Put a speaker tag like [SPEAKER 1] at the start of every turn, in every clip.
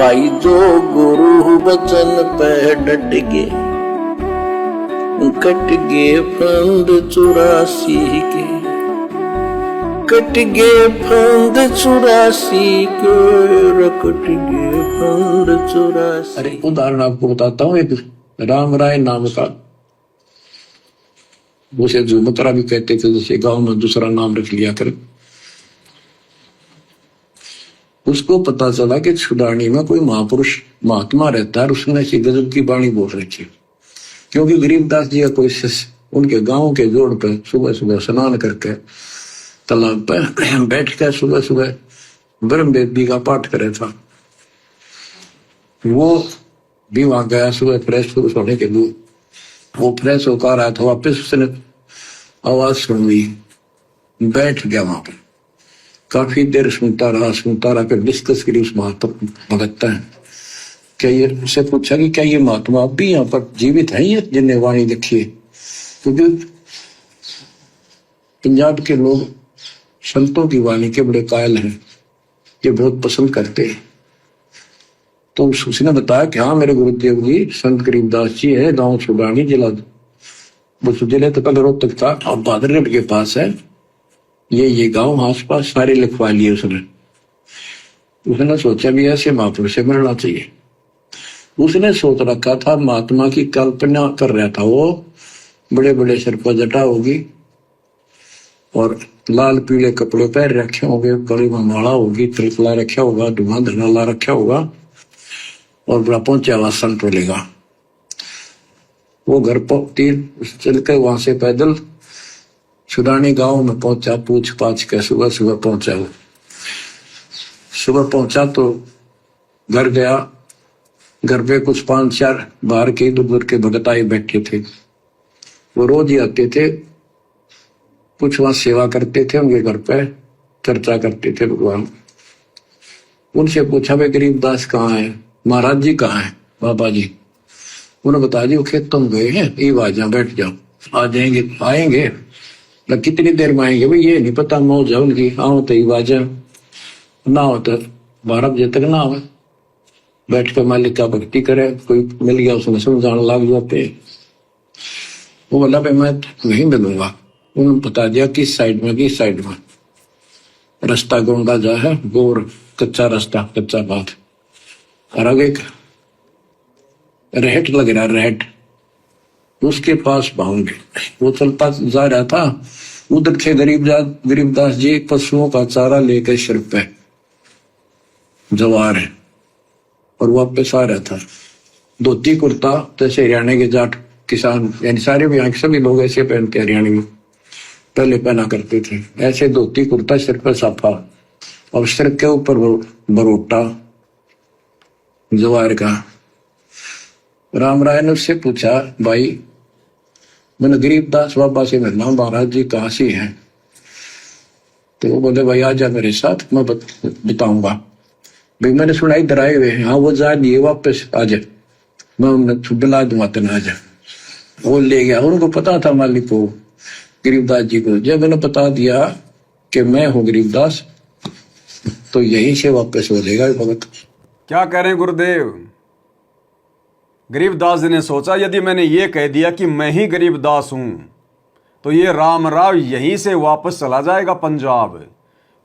[SPEAKER 1] भाई जो गुरु वचन पे डट गए, कट गए फंद 84 के, कट गए फंद 84 के, कट गए फंद 84।
[SPEAKER 2] अरे उदाहरण आपको बताता हूँ, एक राम राय नाम का, उसे झुमतरा भी कहते थे, जैसे गांव में दूसरा नाम रख लिया कर। उसको पता चला कि छुड़ानी में कोई महापुरुष महात्मा रहता है, उसने ऐसी गजब की वाणी बोल रखी। क्योंकि गरीबदास जी का कोई शिष्य उनके गांव के जोड़ पे सुबह सुबह स्नान करके तालाब पे बैठ कर सुबह सुबह ब्रह्म वेदी का पाठ करे था। वो भी वहां गया सुबह फ्रेश होने के लिए। वो फ्रेश होकर आया था, वापिस उसने आवाज सुन ली, बैठ गया वहां पर, काफी देर सुनता रहा फिर डिस्कस करी उस महात्मा भगत है। क्या ये उससे पूछा कि क्या ये महात्मा अब भी यहाँ पर जीवित है, ये जिन्हें वाणी लिखी है? क्योंकि पंजाब के लोग संतों की वाणी के बड़े कायल हैं, ये बहुत पसंद करते हैं। तो उसने बताया कि हाँ मेरे गुरुदेव जी संत गरीबदास जी है, गांव छुड़ानी जिला, वो जिले तो कल रोहतक था, अब बादरगढ़ के पास है ये गांव, आस पास सारे लिखवा लिए उसने सोचा भी ऐसे महापुरुष से मिलना चाहिए। उसने सोच रखा था, महात्मा की कल्पना कर रहा था वो, बड़े बड़े सिर पर जटा होगी और लाल पीले कपड़े पहन रखे होंगे, गले में माला होगी, त्रिफला रखा होगा, धुआं धनाला रखा होगा और बड़ा पहुंचा हुआ संत मिलेगा। वो घर पर तीर चल के वहां से पैदल छुड़ानी गांव में पहुंचा, पूछ पाछ के सुबह सुबह पहुंचा। सुबह पहुंचा तो घर गया, घर पे कुछ 5-4 बाहर के दूर के भगत आए बैठे थे। वो रोज ही आते थे, कुछ वहां सेवा करते थे, उनके घर पे चर्चा करते थे भगवान। उनसे पूछा भाई गरीबदास कहाँ है, महाराज जी कहाँ है, बाबा जी? उन्होंने बताया जी वो खेतों में गए हैं, ये आ बैठ जाओ, आ जाएंगे, आएंगे कितनी देर में आएंगे भाई ये नहीं पता, मौज है उनकी, आओ तो बाजा ना हो तो 12 बजे तक ना हो, बैठ कर मालिक का भक्ति करे, कोई मिल गया उसमें समझाने लग जाते। वो बोला भाई मैं वहीं मिलूंगा। उन्होंने बता दिया किस साइड में रास्ता गोंडा जा है, गोर कच्चा रास्ता, कच्चा बात, और आगे एक रहट लग रहा, रहट, उसके पास भाऊंगे। वो चलता जा रहा था, उधर थे गरीबदास जी पशुओं का चारा लेकर सिर पे जवार है, और वापस आ रहा था। धोती कुर्ता जैसे हरियाणा के जाट किसान, यानी सारे भी यहाँ सभी लोग ऐसे पहनते, हरियाणा में पहले पहना करते थे ऐसे, धोती कुर्ता, सिर पर साफा और सिर के ऊपर बरोटा जवार का। राम राय ने उससे पूछा, भाई मैंने गरीबदास बाबा से मिलना, महाराज जी कहाँ से हैं? तो वो बोले भाई आ जा मेरे साथ, मैं बताऊंगा। भाई मैंने सुना इधर आए हुए हैं, हाँ वो जा दिए, वापस आ जा, मैं उन्हें बुला दूंगा, तेना आ जा। वो ले गया, उनको पता था मालिक को, गरीबदास जी को। जब मैंने बता दिया कि मैं हूँ गरीबदास, तो यहीं से वापस हो जाएगा भगत।
[SPEAKER 3] क्या कह रहे हैं गुरुदेव? गरीबदास जी ने सोचा यदि मैंने ये कह दिया कि मैं ही गरीबदास हूं तो ये रामराव यहीं से वापस चला जाएगा पंजाब,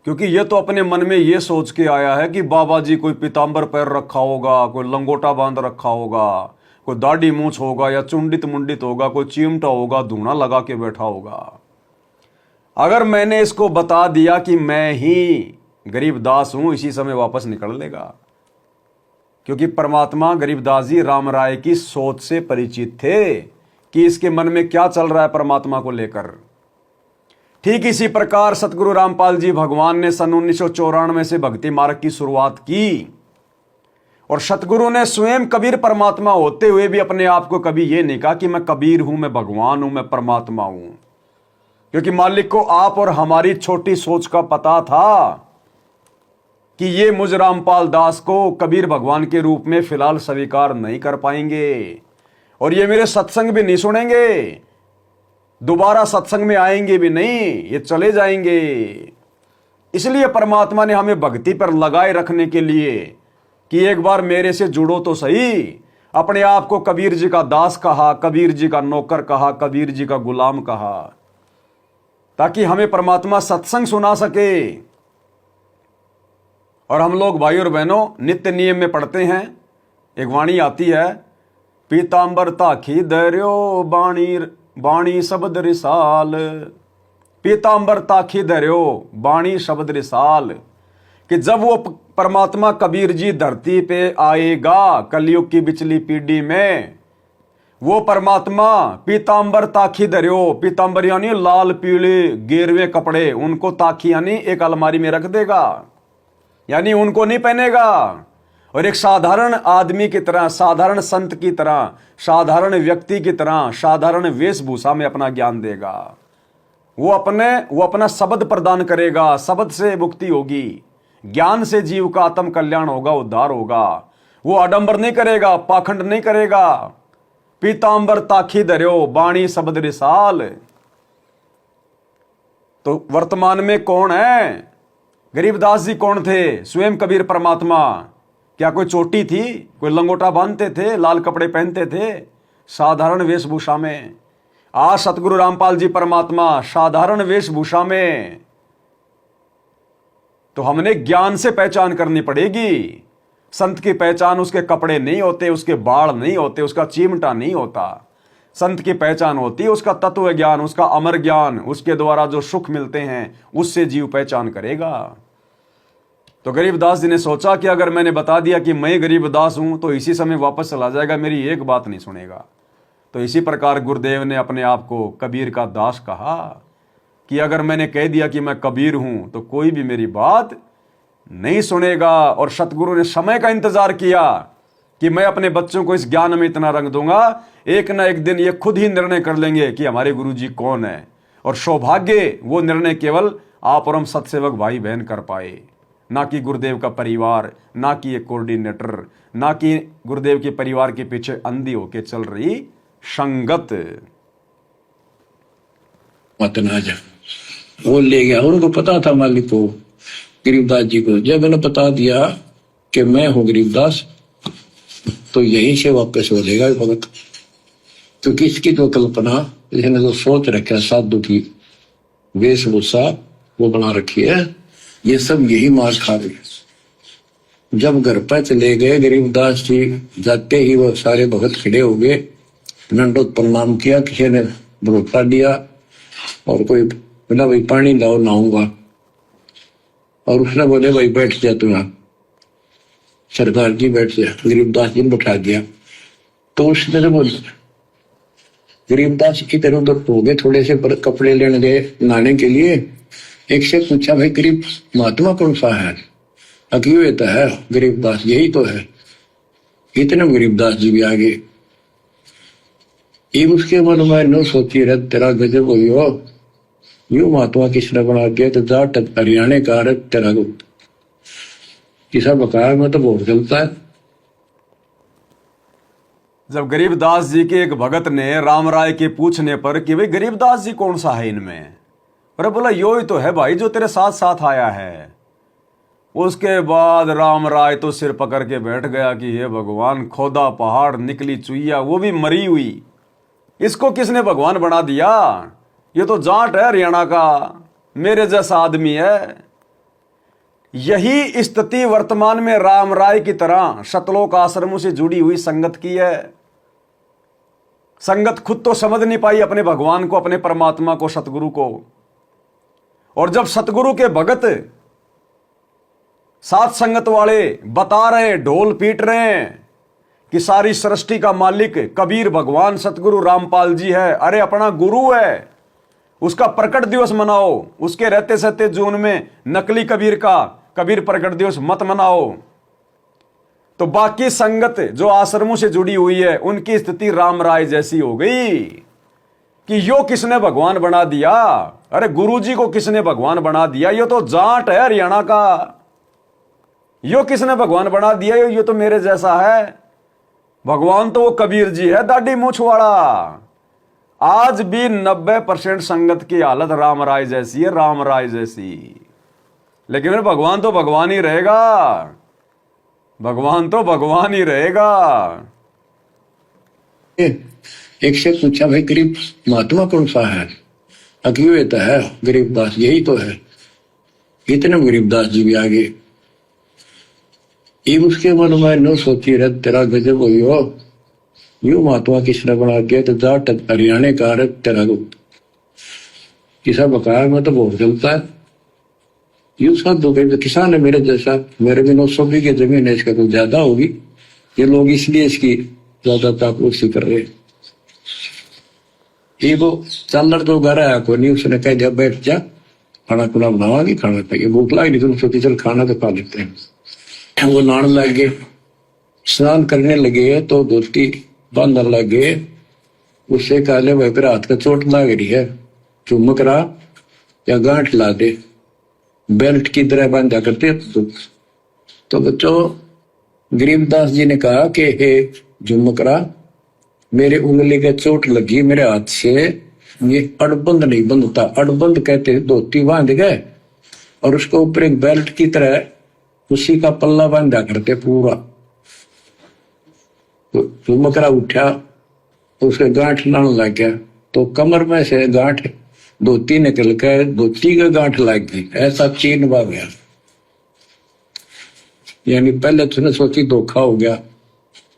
[SPEAKER 3] क्योंकि ये तो अपने मन में ये सोच के आया है कि बाबा जी कोई पीताम्बर पैर रखा होगा, कोई लंगोटा बांध रखा होगा, कोई दाढ़ी मूछ होगा या चुंडित मुंडित होगा, कोई चिमटा होगा, धूना लगा के बैठा होगा। अगर मैंने इसको बता दिया कि मैं ही गरीबदास हूं, इसी समय वापस निकल लेगा, क्योंकि परमात्मा गरीबदास जी राम राय की सोच से परिचित थे कि इसके मन में क्या चल रहा है परमात्मा को लेकर। ठीक इसी प्रकार सतगुरु रामपाल जी भगवान ने सन 1994 से भक्ति मार्ग की शुरुआत की, और सतगुरु ने स्वयं कबीर परमात्मा होते हुए भी अपने आप को कभी यह नहीं कहा कि मैं कबीर हूं, मैं भगवान हूं, मैं परमात्मा हूं, क्योंकि मालिक को आप और हमारी छोटी सोच का पता था कि ये मुझ रामपाल दास को कबीर भगवान के रूप में फिलहाल स्वीकार नहीं कर पाएंगे, और ये मेरे सत्संग भी नहीं सुनेंगे, दोबारा सत्संग में आएंगे भी नहीं, ये चले जाएंगे। इसलिए परमात्मा ने हमें भक्ति पर लगाए रखने के लिए कि एक बार मेरे से जुड़ो तो सही। अपने आप को कबीर जी का दास कहा, कबीर जी का नौकर कहा, कबीर जी का गुलाम कहा, ताकि हमें परमात्मा सत्संग सुना सके। और हम लोग भाई और बहनों नित्य नियम में पढ़ते हैं, एक वाणी आती है, पीतांबर ताखी दर्यो बाणी बाणी शब्द रिसाल, पीतांबर ताखी दर्यो बाणी शब्द रिसाल, कि जब वो परमात्मा कबीर जी धरती पे आएगा कलयुग की बिचली पीढ़ी में, वो परमात्मा पीतांबर ताखी दर्यो, पीतांबर यानी लाल पीले गेरवे कपड़े, उनको ताखी यानी एक अलमारी में रख देगा, यानी उनको नहीं पहनेगा, और एक साधारण आदमी की तरह, साधारण संत की तरह, साधारण व्यक्ति की तरह, साधारण वेशभूषा में अपना ज्ञान देगा। वो अपना शब्द प्रदान करेगा, शब्द से मुक्ति होगी, ज्ञान से जीव का आत्म कल्याण होगा, उद्धार होगा। वो आडंबर नहीं करेगा, पाखंड नहीं करेगा। पीतांबर ताखी धर्यो बाणी शब्द रिसाल। तो वर्तमान में कौन है? गरीबदास जी कौन थे? स्वयं कबीर परमात्मा। क्या कोई चोटी थी? कोई लंगोटा बांधते थे? लाल कपड़े पहनते थे? साधारण वेशभूषा में। आज सतगुरु रामपाल जी परमात्मा साधारण वेशभूषा में। तो हमने ज्ञान से पहचान करनी पड़ेगी। संत की पहचान उसके कपड़े नहीं होते, उसके बाल नहीं होते, उसका चिमटा नहीं होता। संत की पहचान होती है उसका तत्व ज्ञान, उसका अमर ज्ञान, उसके द्वारा जो सुख मिलते हैं उससे जीव पहचान करेगा। तो गरीबदास जी ने सोचा कि अगर मैंने बता दिया कि मैं गरीबदास हूं तो इसी समय वापस चला जाएगा, मेरी एक बात नहीं सुनेगा। तो इसी प्रकार गुरुदेव ने अपने आप को कबीर का दास कहा कि अगर मैंने कह दिया कि मैं कबीर हूं तो कोई भी मेरी बात नहीं सुनेगा। और सतगुरु ने समय का इंतजार किया कि मैं अपने बच्चों को इस ज्ञान में इतना रंग दूंगा, एक ना एक दिन ये खुद ही निर्णय कर लेंगे कि हमारे गुरु जी कौन है। और सौभाग्य वो निर्णय केवल आप और हम सत्सेवक भाई बहन कर पाए, ना कि गुरुदेव का परिवार, ना कि एक कोऑर्डिनेटर, ना कि गुरुदेव के परिवार के पीछे अंधी होके चल रही संगत।
[SPEAKER 2] मतनाजा वो ले गया, उनको पता था मालिक को, गरीबदास जी को। जब मैंने बता दिया कि मैं हूं गरीबदास तो यहीं से वापस हो जाएगा भगत। तो किसकी तो कल्पना, इसने तो सोच रखा साधु की वेशभूषा वो बना रखी है, ये सब यही मार खा रहे। जब घर पर चले गए गरीबदास जी, जाते ही वो सारे भगत खड़े हो गए, दंडोत प्रणाम किया, किसी ने भरोसा दिया और कोई बोला भाई पानी लाओ नहाऊंगा, और उसने बोले भाई बैठ जा तू यहाँ। सरदार जी बैठ जा, गरीबदास जी ने बैठा दिया। तो उसने तो बोल गरीबदास इधर उधर हो गए, थोड़े से कपड़े लेने गए नहाने के लिए। एक से पूछा भाई गरीब महात्मा कौन सा है? अक्यूता है गरीबदास, यही तो है। इतने गरीबदास जी भी आ गए। ये उसके मन में न सोची रहे तेरा गजब हो, यू महात्मा किसने बना दिया? तो जाट हरियाणा का तेरा किसा बकाया में तो बहुत चलता है।
[SPEAKER 3] जब गरीबदास जी के एक भगत ने राम राय के पूछने पर कि भाई गरीबदास जी कौन सा है इनमें, अरे बोला यो ही तो है भाई जो तेरे साथ साथ आया है। उसके बाद राम राय तो सिर पकड़ के बैठ गया कि हे भगवान, खोदा पहाड़ निकली चुईया, वो भी मरी हुई, इसको किसने भगवान बना दिया? ये तो जाट है हरियाणा का, मेरे जैसा आदमी है। यही स्थिति वर्तमान में राम राय की तरह सतलोक आश्रमों से जुड़ी हुई संगत की है। संगत खुद तो समझ नहीं पाई अपने भगवान को, अपने परमात्मा को, सतगुरु को। और जब सतगुरु के भगत साथ संगत वाले बता रहे, ढोल पीट रहे हैं कि सारी सृष्टि का मालिक कबीर भगवान सतगुरु रामपाल जी है, अरे अपना गुरु है, उसका प्रकट दिवस मनाओ, उसके रहते सहते जून में नकली कबीर का कबीर प्रकट दिवस मत मनाओ। तो बाकी संगत जो आश्रमों से जुड़ी हुई है उनकी स्थिति राम राय जैसी हो गई कि यो किसने भगवान बना दिया? अरे गुरुजी को किसने भगवान बना दिया? यो तो जाट है हरियाणा का, यो किसने भगवान बना दिया? यो तो मेरे जैसा है। भगवान तो वो कबीर जी है, दाढ़ी मूछ वाला। आज भी 90% संगत की हालत राम राय जैसी है, राम राय जैसी। लेकिन फिर भगवान तो भगवान ही रहेगा। भगवान तो भगवान ही रहेगा।
[SPEAKER 2] एक से पूछा, भाई गरीब महात्मा कौन सा है? अद्वैत है, गरीबदास यही तो है। इतने गरीबदास जी भी आगे। ये उसके मन में न सोची रहे तेरा गजब हुई हो, यू महात्मा किसने बना के तो जाट हरियाणे का रहे तेरा किसा बकाया में तो बहुत चलता है। यू सब दो किसान है मेरे जैसा, मेरे भी 900 बीघे जमीन है, इसका तो ज्यादा होगी। ये लोग इसलिए इसकी ज्यादा ताकूसी कर रहे। ये वो चालर तो घर आया कोई नहीं, उसने कह दिया बैठ जा, खाना खुना बनावागी, खाना खाइए, भूख लगी नहीं तुम सोची चल खाना तो खा लेते हैं। वो नहाने लग गए, स्नान करने लगे तो धोती बांधने लगे। उससे कहले भाई फिर हाथ का चोट लग रही है, चुमक रहा या गांठ ला दे, बेल्ट की तरह बांधा करते। तो बच्चों गरीबदास जी ने कहा कि हे झुमकरा, मेरे उंगली के चोट लगी मेरे हाथ से, ये अड़बंद नहीं बंधता। अड़बंद कहते धोती बांध गए और उसके ऊपर एक बेल्ट की तरह उसी का पल्ला बांधा करते पूरा। तो झुमकरा उठा तो उसके गांठ लाने लग गया, तो कमर में से गांठ धोती निकल के धोती का गांठ लग गई, ऐसा चीन बा गया। यानी पहले तुमने सोची धोखा हो गया,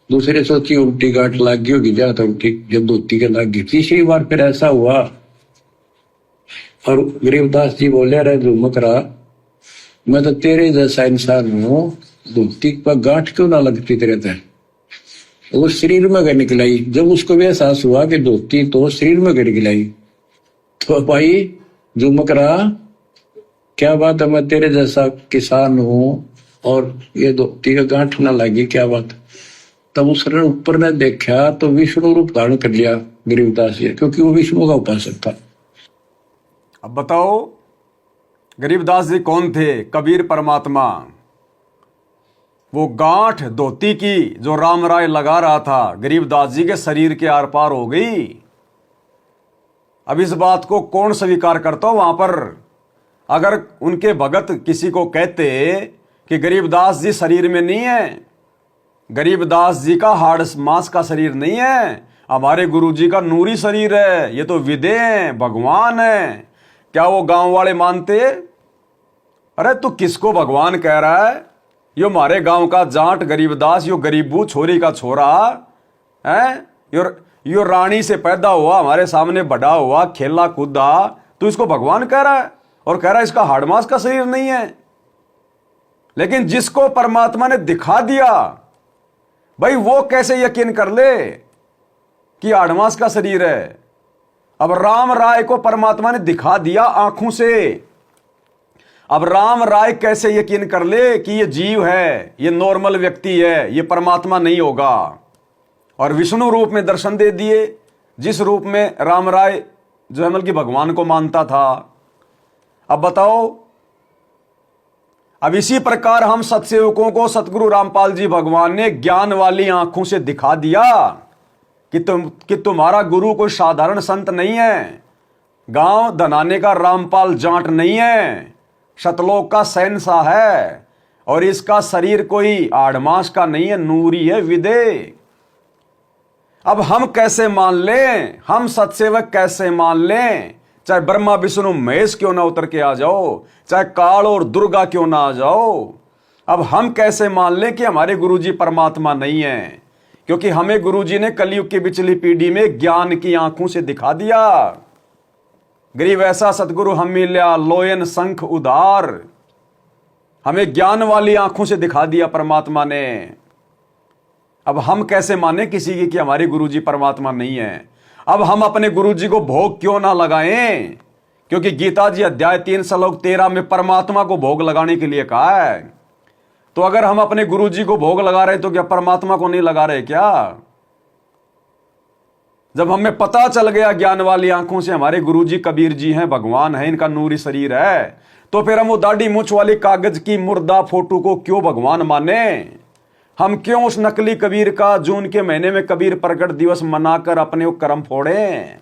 [SPEAKER 2] दूसरे सोची उल्टी गांठ लग गई होगी, ज्यादा उल्टी जब धोती के लग गई। तीसरी बार फिर ऐसा हुआ और गरीबदास जी बोले, अरे झुमकरा, मैं तो तेरे जैसा इंसान हूं, धोती पर गांठ क्यों ना लगती तेरे तय? वो शरीर में गड़ निकलाई। जब उसको भी एहसास हुआ कि धोती तो शरीर में गड़ गिलाई, तो भाई झुमकरा क्या बात है, मैं तेरे जैसा किसान हूं और ये धोती का गांठ ना लगी, क्या बात? तब उसने ऊपर ने देखा तो विष्णु रूप धारण कर लिया गरीबदास जी, क्योंकि वो विष्णु का उपासक था।
[SPEAKER 3] अब बताओ गरीबदास जी कौन थे? कबीर परमात्मा। वो गांठ धोती की जो राम राय लगा रहा था गरीबदास जी के शरीर के आर पार हो गई। अब इस बात को कौन स्वीकार करता हो? वहां पर अगर उनके भगत किसी को कहते कि गरीबदास जी शरीर में नहीं है, गरीबदास जी का हाड़ मांस का शरीर नहीं है, हमारे गुरु जी का नूरी शरीर है, ये तो विदे हैं, भगवान है, क्या वो गांव वाले मानते? अरे तू किसको भगवान कह रहा है? यो हमारे गांव का जाट गरीबदास, यो गरीबू छोरी का छोरा है, यो रानी से पैदा हुआ, हमारे सामने बड़ा हुआ, खेला कूदा, तू इसको भगवान कह रहा है और कह रहा है इसका हाड़ मांस का शरीर नहीं है। लेकिन जिसको परमात्मा ने दिखा दिया, भाई वो कैसे यकीन कर ले कि हाड़ मांस का शरीर है? अब राम राय को परमात्मा ने दिखा दिया आंखों से, अब राम राय कैसे यकीन कर ले कि ये जीव है, ये नॉर्मल व्यक्ति है, ये परमात्मा नहीं होगा? और विष्णु रूप में दर्शन दे दिए, जिस रूप में राम राय जो है बल्कि भगवान को मानता था। अब बताओ, अब इसी प्रकार हम सत्सेवकों को सतगुरु रामपाल जी भगवान ने ज्ञान वाली आंखों से दिखा दिया कि तुम्हारा गुरु कोई साधारण संत नहीं है, गांव धनाने का रामपाल जाट नहीं है, शतलोक का शहंशाह है, और इसका शरीर कोई आड़मास का नहीं है, नूरी है, विदे। अब हम कैसे मान लें, हम सत्सेवक कैसे मान लें? चाहे ब्रह्मा विष्णु महेश क्यों ना उतर के आ जाओ, चाहे काल और दुर्गा क्यों ना आ जाओ, अब हम कैसे मान लें कि हमारे गुरुजी परमात्मा नहीं है? क्योंकि हमें गुरुजी ने कलयुग की पिछली पीढ़ी में ज्ञान की आंखों से दिखा दिया। गरीब ऐसा सतगुरु हम मिल्या लोयन शंख उधार, हमें ज्ञान वाली आंखों से दिखा दिया परमात्मा ने। अब हम कैसे माने किसी की कि हमारे गुरुजी परमात्मा नहीं है? अब हम अपने गुरुजी को भोग क्यों ना लगाएं? क्योंकि गीता जी अध्याय 3 श्लोक 13 में परमात्मा को भोग लगाने के लिए कहा है। तो अगर हम अपने गुरुजी को भोग लगा रहे तो क्या परमात्मा को नहीं लगा रहे क्या? जब हमें पता चल गया ज्ञान वाली आंखों से हमारे गुरुजी कबीर जी हैं, भगवान है, इनका नूरी शरीर है, तो फिर हम वो दाढ़ी मूछ वाली कागज की मुर्दा फोटो को क्यों भगवान माने? हम क्यों उस नकली कबीर का जून के महीने में कबीर प्रकट दिवस मनाकर अपने वो कर्म फोड़े?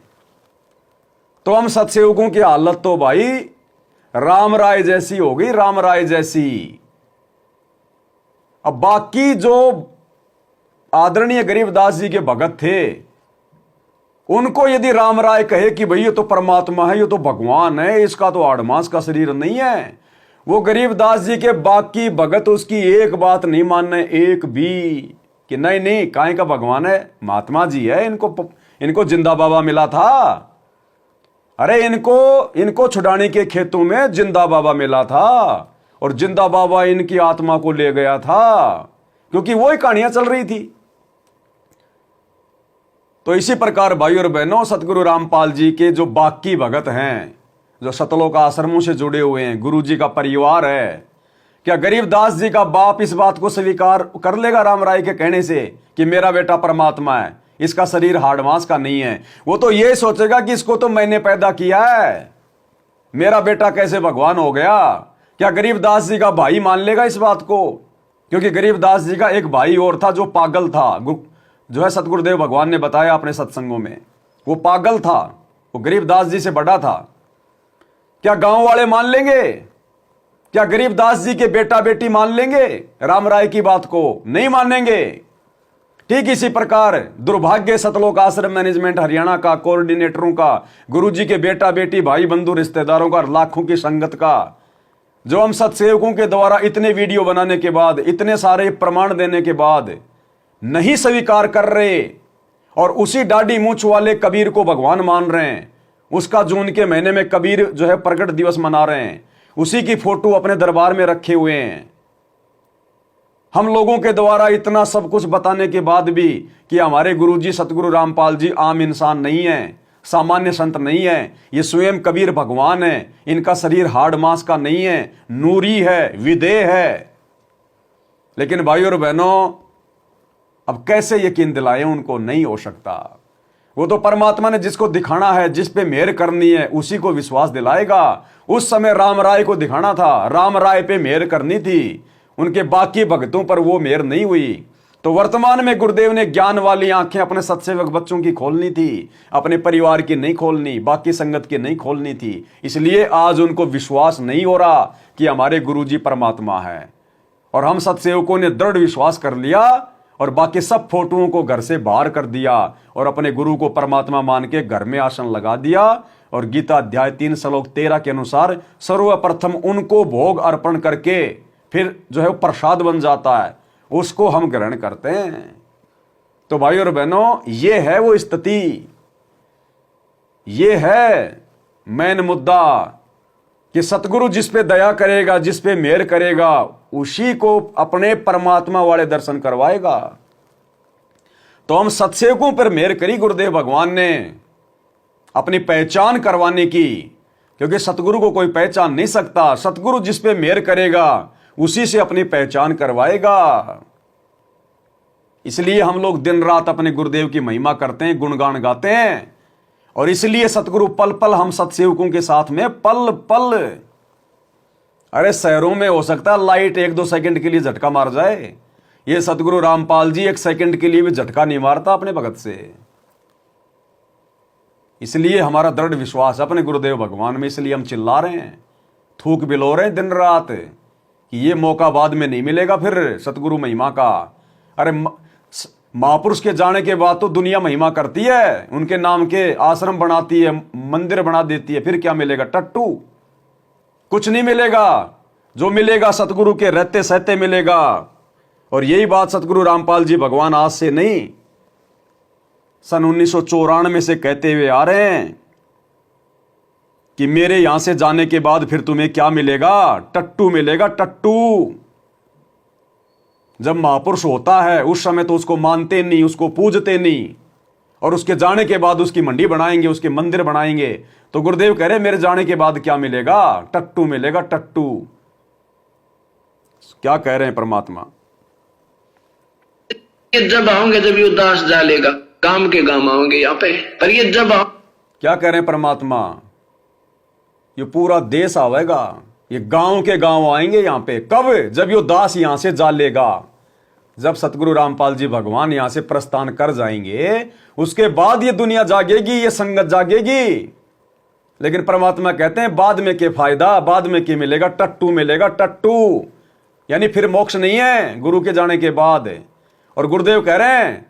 [SPEAKER 3] तो हम सत्सेवकों की हालत तो भाई राम राय जैसी हो गई, राम राय जैसी। अब बाकी जो आदरणीय गरीबदास जी के भगत थे, उनको यदि राम राय कहे कि भाई ये तो परमात्मा है, ये तो भगवान है, इसका तो आड़मास का शरीर नहीं है, वो गरीबदास जी के बाकी भगत उसकी एक बात नहीं मानने, एक भी, कि नहीं नहीं काहे का भगवान है, महात्मा जी है, इनको जिंदा बाबा मिला था। अरे इनको छुड़ाने के खेतों में जिंदा बाबा मिला था और जिंदा बाबा इनकी आत्मा को ले गया था, क्योंकि वही कहानियां चल रही थी। तो इसी प्रकार भाई और बहनों, सतगुरु रामपाल जी के जो बाकी भगत हैं, जो सतलोक आश्रमों से जुड़े हुए हैं, गुरु जी का परिवार है, क्या गरीबदास जी का बाप इस बात को स्वीकार कर लेगा राम राय के कहने से कि मेरा बेटा परमात्मा है, इसका शरीर हाड़ मांस का नहीं है? वो तो ये सोचेगा कि इसको तो मैंने पैदा किया है, मेरा बेटा कैसे भगवान हो गया? क्या गरीबदास जी का भाई मान लेगा इस बात को? क्योंकि गरीबदास जी का एक भाई और था जो पागल था, जो है सतगुरुदेव भगवान ने बताया अपने सत्संगों में, वो पागल था, वो गरीबदास जी से बड़ा था। क्या गांव वाले मान लेंगे? क्या गरीबदास जी के बेटा बेटी मान लेंगे राम राय की बात को? नहीं मानेंगे। ठीक इसी प्रकार दुर्भाग्य सतलोक आश्रम मैनेजमेंट हरियाणा का, कोऑर्डिनेटरों का, गुरुजी के बेटा बेटी, भाई बंधु रिश्तेदारों का, लाखों की संगत का, जो हम सत्सेवकों के द्वारा इतने वीडियो बनाने के बाद, इतने सारे प्रमाण देने के बाद नहीं स्वीकार कर रहे और उसी डाडी मूछ वाले कबीर को भगवान मान रहे हैं, उसका जून के महीने में कबीर जो है प्रकट दिवस मना रहे हैं, उसी की फोटो अपने दरबार में रखे हुए हैं। हम लोगों के द्वारा इतना सब कुछ बताने के बाद भी कि हमारे गुरुजी सतगुरु रामपाल जी आम इंसान नहीं है, सामान्य संत नहीं है, ये स्वयं कबीर भगवान है, इनका शरीर हाड़ मांस का नहीं है, नूरी है, विदेह है। लेकिन भाई और बहनों, अब कैसे यकीन दिलाएं उनको? नहीं हो सकता। वो तो परमात्मा ने जिसको दिखाना है, जिस पे मेहर करनी है, उसी को विश्वास दिलाएगा। उस समय राम राय को दिखाना था, राम राय पे मेहर करनी थी, उनके बाकी भक्तों पर वो मेहर नहीं हुई। तो वर्तमान में गुरुदेव ने ज्ञान वाली आंखें अपने सत्सेवक बच्चों की खोलनी थी, अपने परिवार की नहीं खोलनी, बाकी संगत की नहीं खोलनी थी। इसलिए आज उनको विश्वास नहीं हो रहा कि हमारे गुरुजी परमात्मा है, और हम सत्सेवकों ने दृढ़ विश्वास कर लिया और बाकी सब फोटोओं को घर से बाहर कर दिया और अपने गुरु को परमात्मा मान के घर में आसन लगा दिया। और गीता अध्याय 3 श्लोक 13 के अनुसार सर्वप्रथम उनको भोग अर्पण करके फिर जो है प्रसाद बन जाता है, उसको हम ग्रहण करते हैं। तो भाई और बहनों, ये है वो स्थिति, ये है मेन मुद्दा कि सतगुरु जिस पे दया करेगा, जिस पे मेहर करेगा, उसी को अपने परमात्मा वाले दर्शन करवाएगा। तो हम सत्सेवकों पर मेहर करी गुरुदेव भगवान ने अपनी पहचान करवाने की, क्योंकि सतगुरु को कोई पहचान नहीं सकता। सतगुरु जिस पे मेहर करेगा उसी से अपनी पहचान करवाएगा। इसलिए हम लोग दिन रात अपने गुरुदेव की महिमा करते हैं, गुणगान गाते हैं, और इसलिए सतगुरु पल पल हम सत्सेवकों के साथ में पल पल। अरे शहरों में हो सकता है लाइट 1-2 सेकंड के लिए झटका मार जाए, ये सतगुरु रामपाल जी 1 सेकंड के लिए भी झटका नहीं मारता अपने भगत से। इसलिए हमारा दृढ़ विश्वास है अपने गुरुदेव भगवान में, इसलिए हम चिल्ला रहे हैं, थूक बिलो रहे हैं दिन रात कि ये मौका बाद में नहीं मिलेगा फिर सतगुरु महिमा का। अरे महापुरुष के जाने के बाद तो दुनिया महिमा करती है, उनके नाम के आश्रम बनाती है, मंदिर बना देती है, फिर क्या मिलेगा? टट्टू, कुछ नहीं मिलेगा। जो मिलेगा सतगुरु के रहते सहते मिलेगा। और यही बात सतगुरु रामपाल जी भगवान आज से नहीं, सन 1994 से कहते हुए आ रहे हैं कि मेरे यहां से जाने के बाद फिर तुम्हें क्या मिलेगा? टट्टू मिलेगा, टट्टू। जब महापुरुष होता है उस समय तो उसको मानते नहीं, उसको पूजते नहीं, और उसके जाने के बाद उसकी मंडी बनाएंगे, उसके मंदिर बनाएंगे। तो गुरुदेव कह रहे मेरे जाने के बाद क्या मिलेगा? टट्टू मिलेगा, टट्टू। क्या कह रहे हैं परमात्मा?
[SPEAKER 4] जब आओगे जब ये उदास डालेगा, काम के काम आओगे यहाँ पे, पर ये जब
[SPEAKER 3] क्या कह रहे हैं परमात्मा? ये पूरा देश आवेगा, ये गांव के गांव आएंगे यहाँ पे। कब? जब ये दास यहां से जा लेगा, जब सतगुरु रामपाल जी भगवान यहां से प्रस्थान कर जाएंगे, उसके बाद ये दुनिया जागेगी, ये संगत जागेगी। लेकिन परमात्मा कहते हैं बाद में के फायदा, बाद में के मिलेगा? टट्टू मिलेगा, टट्टू। यानी फिर मोक्ष नहीं है गुरु के जाने के बाद। और गुरुदेव कह रहे हैं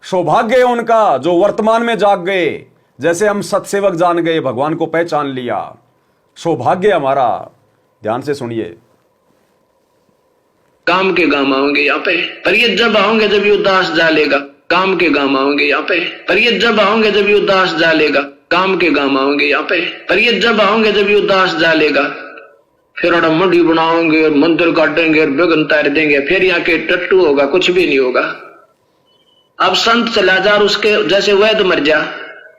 [SPEAKER 3] सौभाग्य है उनका जो वर्तमान में जाग गए, जैसे हम सत्सेवक जान गए, भगवान को पहचान लिया, सौभाग्य हमारा। ध्यान से सुनिए।
[SPEAKER 4] काम के काम आओगे यहाँ पे, पर ये जब आओगे जब ये उदास डालेगा। काम के काम आओगे यहाँ पे, पर ये जब आओगे जब ये उदास डालेगा। काम के काम आओगे यहाँ पे, पर ये जब आओगे जब ये उदास डालेगा। फिर और मंडी बनाओगे और मंदिर काटेंगे और बेगन तार देंगे, फिर यहाँ के टट्टू होगा, कुछ भी नहीं होगा। अब संत चला जा और उसके जैसे वैद्य मर जा।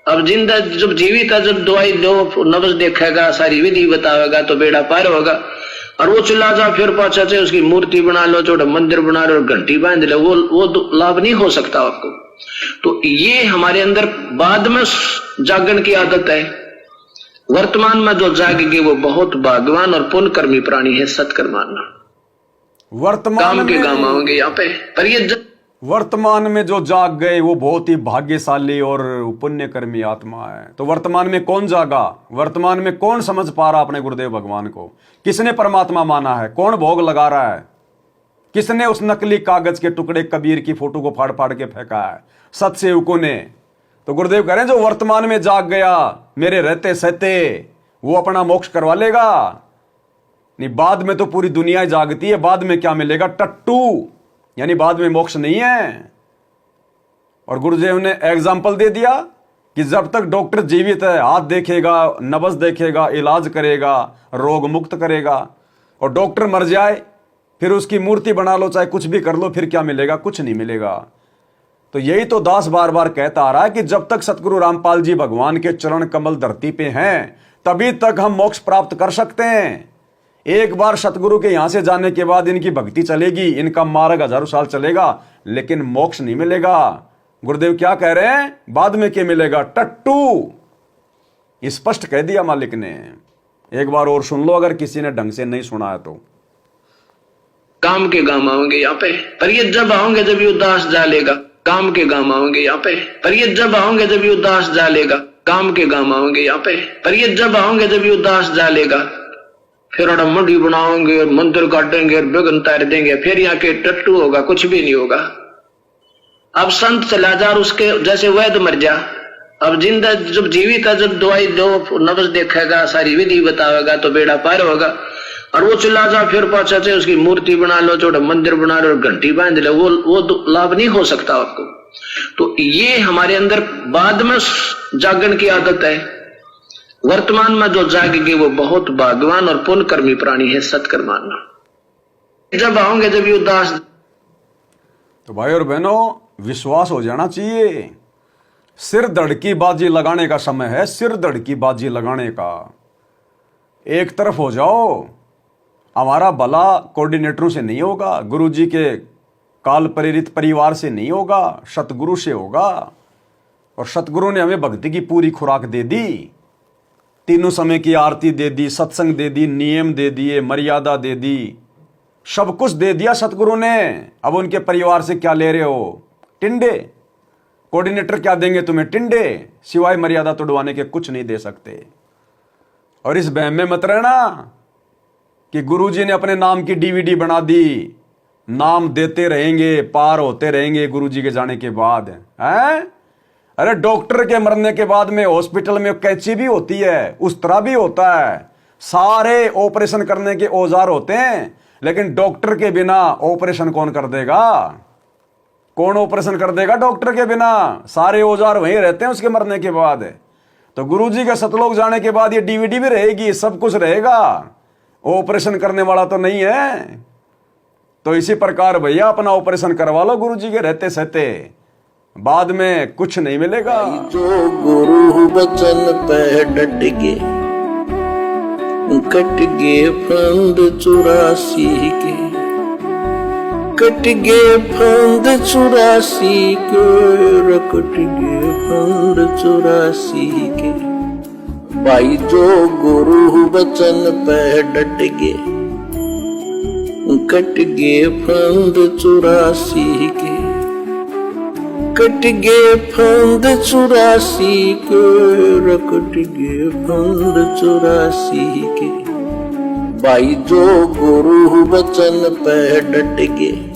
[SPEAKER 4] अब जिंदा जब जीवित है, जब दवाई दो, नब्ज देखेगा, सारी विधि बतावेगा तो बेड़ा पार होगा। और वो चला जा फिर पाछा से उसकी मूर्ति बना लो, छोटा मंदिर बना लो और घंटी बांध लो, वो लाभ नहीं हो सकता आपको। तो ये हमारे अंदर बाद में जागरण की आदत है। वर्तमान में जो जागेंगे वो बहुत भाग्यवान और पुण्यकर्मी प्राणी है। सत्कर्माना
[SPEAKER 3] वर्तमान
[SPEAKER 4] काम के
[SPEAKER 3] में
[SPEAKER 4] काम आओगे यहाँ पे, पर ये
[SPEAKER 3] वर्तमान में जो जाग गए वो बहुत ही भाग्यशाली और पुण्यकर्मी आत्मा है। तो वर्तमान में कौन जागा? वर्तमान में कौन समझ पा रहा अपने गुरुदेव भगवान को? किसने परमात्मा माना है? कौन भोग लगा रहा है? किसने उस नकली कागज के टुकड़े कबीर की फोटो को फाड़ फाड़ के फेंका है? सत्सेवकों ने। तो गुरुदेव कह रहे हैं जो वर्तमान में जाग गया मेरे रहते सहते, वो अपना मोक्ष करवा लेगा। नहीं, बाद में तो पूरी दुनिया जागती है, बाद में क्या मिलेगा? टट्टू, यानी बाद में मोक्ष नहीं है। और गुरुदेव ने एग्जाम्पल दे दिया कि जब तक डॉक्टर जीवित है, हाथ देखेगा, नब्ज देखेगा, इलाज करेगा, रोग मुक्त करेगा। और डॉक्टर मर जाए फिर उसकी मूर्ति बना लो, चाहे कुछ भी कर लो, फिर क्या मिलेगा? कुछ नहीं मिलेगा। तो यही तो दास बार बार कहता आ रहा है कि जब तक सतगुरु रामपाल जी भगवान के चरण कमल धरती पे हैं, तभी तक हम मोक्ष प्राप्त कर सकते हैं। एक बार सतगुरु के यहां से जाने के बाद इनकी भक्ति चलेगी, इनका मार्ग हजारों साल चलेगा, लेकिन मोक्ष नहीं मिलेगा। गुरुदेव क्या कह रहे हैं? बाद में क्या मिलेगा? टट्टू। स्पष्ट कह दिया मालिक ने। एक बार और सुन लो अगर किसी ने ढंग से नहीं सुना है तो।
[SPEAKER 4] काम के काम आओगे यहाँ पे, पर ये जब आओगे जब ये उदास डालेगा। काम के काम आओगे यहाँ पे, पर ये जब आओगे जब ये उदास डालेगा। काम के काम आओगे यहाँ पे, पर ये जब आओगे जब ये उदास डालेगा। फिर और मंडी बनाओगे और मंदिर काटेंगे और बेगन तार देंगे, फिर यहाँ के टट्टू होगा, कुछ भी नहीं होगा। अब संत चला जा और उसके जैसे वैद्य मर जा। अब जिंदा जब जीवित है, जब दवाई दो, नब्ज देखेगा, सारी विधि बतावेगा तो बेड़ा पार होगा। और वो चला जा फिर पाछा से उसकी मूर्ति बना लो, छोटा मंदिर बना लो और घंटी बांध लो, वो लाभ नहीं हो सकता आपको। तो ये हमारे अंदर बाद में जागरण की आदत है। वर्तमान में जो जागेंगे वो बहुत भाग्यवान और पुण्यकर्मी प्राणी है। सत्कर्माना जब आओगे जब ये उदास।
[SPEAKER 3] तो भाई और बहनों, विश्वास हो जाना चाहिए। सिर धड़ की बाजी लगाने का समय है, सिर धड़ की बाजी लगाने का। एक तरफ हो जाओ। हमारा भला कोऑर्डिनेटरों से नहीं होगा, गुरुजी के काल प्रेरित परिवार से नहीं होगा, सतगुरु से होगा। और सतगुरु ने हमें भक्ति की पूरी खुराक दे दी, तीनों समय की आरती दे दी, सत्संग दे दी, नियम दे दिए, मर्यादा दे दी, सब कुछ दे दिया सतगुरु ने। अब उनके परिवार से क्या ले रहे हो? टिंडे। कोऑर्डिनेटर क्या देंगे तुम्हें? टिंडे, सिवाय मर्यादा तोड़वाने के कुछ नहीं दे सकते। और इस बहम में मत रहना कि गुरुजी ने अपने नाम की डीवीडी बना दी, नाम देते रहेंगे, पार होते रहेंगे गुरुजी के जाने के बाद। हैं? अरे डॉक्टर के मरने के बाद में हॉस्पिटल में कैंची भी होती है, उस तरह भी होता है। सारे ऑपरेशन करने के औजार होते हैं, लेकिन डॉक्टर के बिना ऑपरेशन कौन कर देगा? कौन ऑपरेशन कर देगा डॉक्टर के बिना? सारे औजार वहीं रहते हैं उसके मरने के बाद। तो गुरुजी के सतलोक जाने के बाद ये डीवीडी भी रहेगी, सब कुछ रहेगा। ऑपरेशन करने वाला तो नहीं है। तो इसी प्रकार भैया अपना ऑपरेशन करवा लो गुरुजी के रहते सहते, बाद में कुछ नहीं मिलेगा।
[SPEAKER 1] जो गुरु बचन पे डट गे, कट गे फंद 84 के, कट गे फंद 84 के, रकट गे फंद 84 के। भाई जो गुरु बचन पे डट गे, कट गे फंद 84 के, कट गे फंद 84 के, रकट गे फंद 84 के। भाई जो गुरु बचन पे डट गए